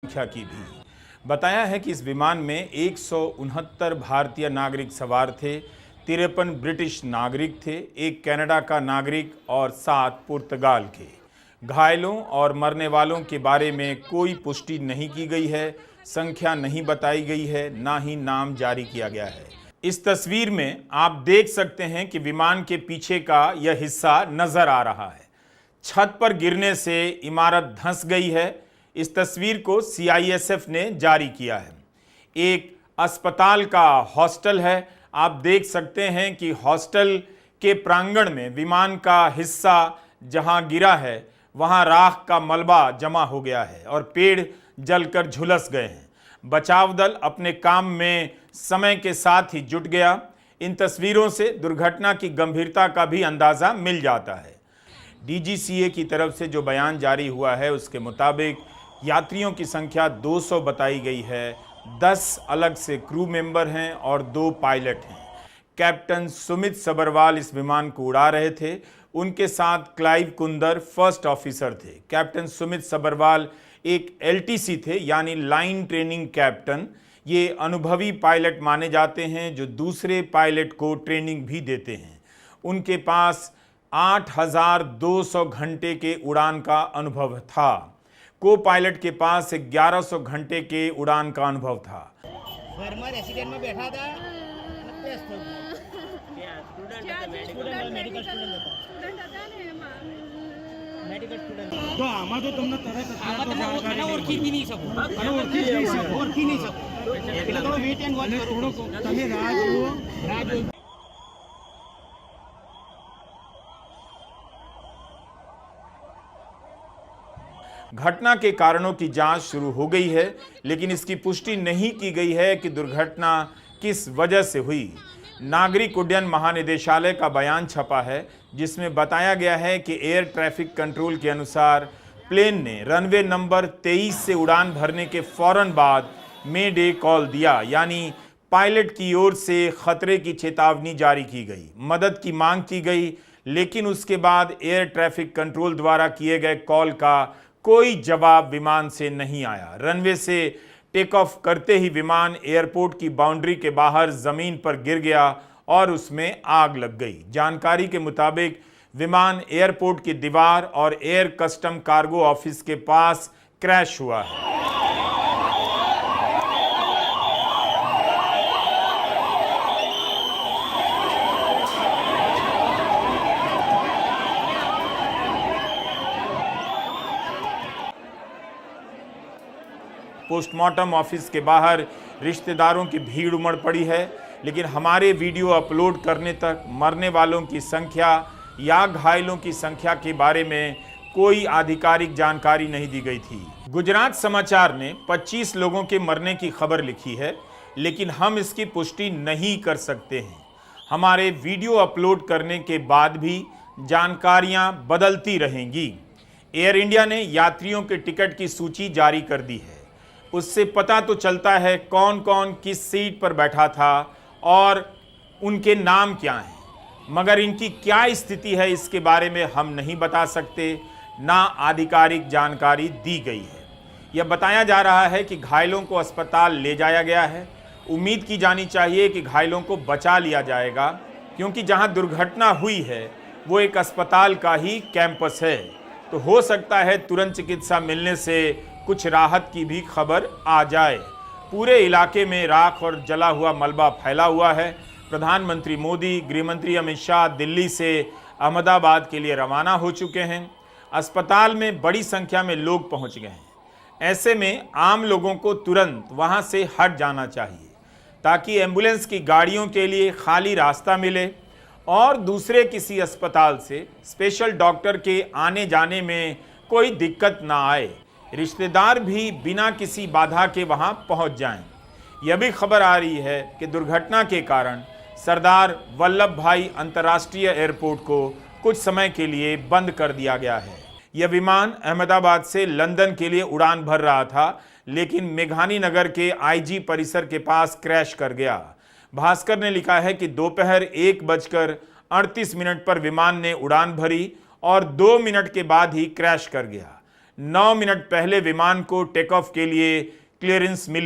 संख्या की भी। बताया है कि इस विमान में 169 भारतीय नागरिक सवार थे, 53 ब्रिटिश नागरिक थे, एक कनाडा का नागरिक और 7 पुर्तगाल के। घायलों और मरने वालों के बारे में कोई पुष्टि नहीं की गई है, संख्या नहीं बताई गई है, ना ही नाम जारी किया गया है। इस तस्वीर में आप देख सकते हैं कि विमान के पीछे का यह हिस्सा नजर आ रहा है। छत पर गिरने से इमारत धंस गई है। इस तस्वीर को सीआईएसएफ ने जारी किया है। एक अस्पताल का हॉस्टल है। आप देख सकते हैं कि हॉस्टल के प्रांगण में विमान का हिस्सा जहां गिरा है वहां राख का मलबा जमा हो गया है और पेड़ जलकर झुलस गए हैं। बचाव दल अपने काम में समय के साथ ही जुट गया। इन तस्वीरों से दुर्घटना की गंभीरता का भी अंदाजा मिल जाता है। डीजीसीए की तरफ से जो बयान जारी हुआ है उसके मुताबिक यात्रियों की संख्या 200 बताई गई है। 10 अलग से क्रू मेंबर हैं और 2 पायलट हैं। कैप्टन सुमित सबरवाल इस विमान को उड़ा रहे थे। उनके साथ क्लाइव कुंदर फर्स्ट ऑफिसर थे। कैप्टन सुमित सबरवाल एक एलटीसी थे, यानी लाइन ट्रेनिंग कैप्टन। ये अनुभवी पायलट माने जाते हैं जो दूसरे पायलट को ट्रेनिंग भी देते हैं। उनके पास 8,200 घंटे के उड़ान का अनुभव था। को पायलट के पास 1100 घंटे के उड़ान का अनुभव था। रेसिडेंट में बैठा था, मेडिकल स्टूडेंट तो आमा तो तुमने तरह ओळखी नहीं सको એટલે થોડો વેટ એન્ડ વોચ કરો તમે રાહ જુઓ। घटना के कारणों की जांच शुरू हो गई है, लेकिन इसकी पुष्टि नहीं की गई है कि दुर्घटना किस वजह से हुई। नागरिक उड्डयन महानिदेशालय का बयान छपा है जिसमें बताया गया है कि एयर ट्रैफिक कंट्रोल के अनुसार प्लेन ने रनवे नंबर 23 से उड़ान भरने के फौरन बाद मे डे कॉल दिया, यानी पायलट की ओर से खतरे की चेतावनी जारी की गई, मदद की मांग की गई, लेकिन उसके बाद एयर ट्रैफिक कंट्रोल द्वारा किए गए कॉल का कोई जवाब विमान से नहीं आया। रनवे से टेक ऑफ करते ही विमान एयरपोर्ट की बाउंड्री के बाहर जमीन पर गिर गया और उसमें आग लग गई। जानकारी के मुताबिक विमान एयरपोर्ट की दीवार और एयर कस्टम कार्गो ऑफिस के पास क्रैश हुआ है। पोस्टमार्टम ऑफिस के बाहर रिश्तेदारों की भीड़ उमड़ पड़ी है, लेकिन हमारे वीडियो अपलोड करने तक मरने वालों की संख्या या घायलों की संख्या के बारे में कोई आधिकारिक जानकारी नहीं दी गई थी। गुजरात समाचार ने 25 लोगों के मरने की खबर लिखी है, लेकिन हम इसकी पुष्टि नहीं कर सकते हैं। हमारे वीडियो अपलोड करने के बाद भी जानकारियां बदलती रहेंगी। एयर इंडिया ने यात्रियों के टिकट की सूची जारी कर दी है। उससे पता तो चलता है कौन कौन किस सीट पर बैठा था और उनके नाम क्या हैं, मगर इनकी क्या स्थिति है इसके बारे में हम नहीं बता सकते, ना आधिकारिक जानकारी दी गई है। यह बताया जा रहा है कि घायलों को अस्पताल ले जाया गया है। उम्मीद की जानी चाहिए कि घायलों को बचा लिया जाएगा, क्योंकि जहां दुर्घटना हुई है वो एक अस्पताल का ही कैंपस है, तो हो सकता है तुरंत चिकित्सा मिलने से कुछ राहत की भी खबर आ जाए। पूरे इलाके में राख और जला हुआ मलबा फैला हुआ है। प्रधानमंत्री मोदी, गृहमंत्री अमित शाह दिल्ली से अहमदाबाद के लिए रवाना हो चुके हैं। अस्पताल में बड़ी संख्या में लोग पहुंच गए हैं। ऐसे में आम लोगों को तुरंत वहां से हट जाना चाहिए ताकि एम्बुलेंस की गाड़ियों के लिए खाली रास्ता मिले और दूसरे किसी अस्पताल से स्पेशल डॉक्टर के आने जाने में कोई दिक्कत ना आए। रिश्तेदार भी बिना किसी बाधा के वहां पहुंच जाएं। यह भी खबर आ रही है कि दुर्घटना के कारण सरदार वल्लभ भाई अंतर्राष्ट्रीय एयरपोर्ट को कुछ समय के लिए बंद कर दिया गया है। यह विमान अहमदाबाद से लंदन के लिए उड़ान भर रहा था, लेकिन मेघानी नगर के आईजी परिसर के पास क्रैश कर गया। भास्कर ने लिखा है कि दोपहर 1:38 पर विमान ने उड़ान भरी और 2 मिनट के बाद ही क्रैश कर गया। 9 मिनट पहले विमान को टेक ऑफ के लिए क्लियरेंस मिली।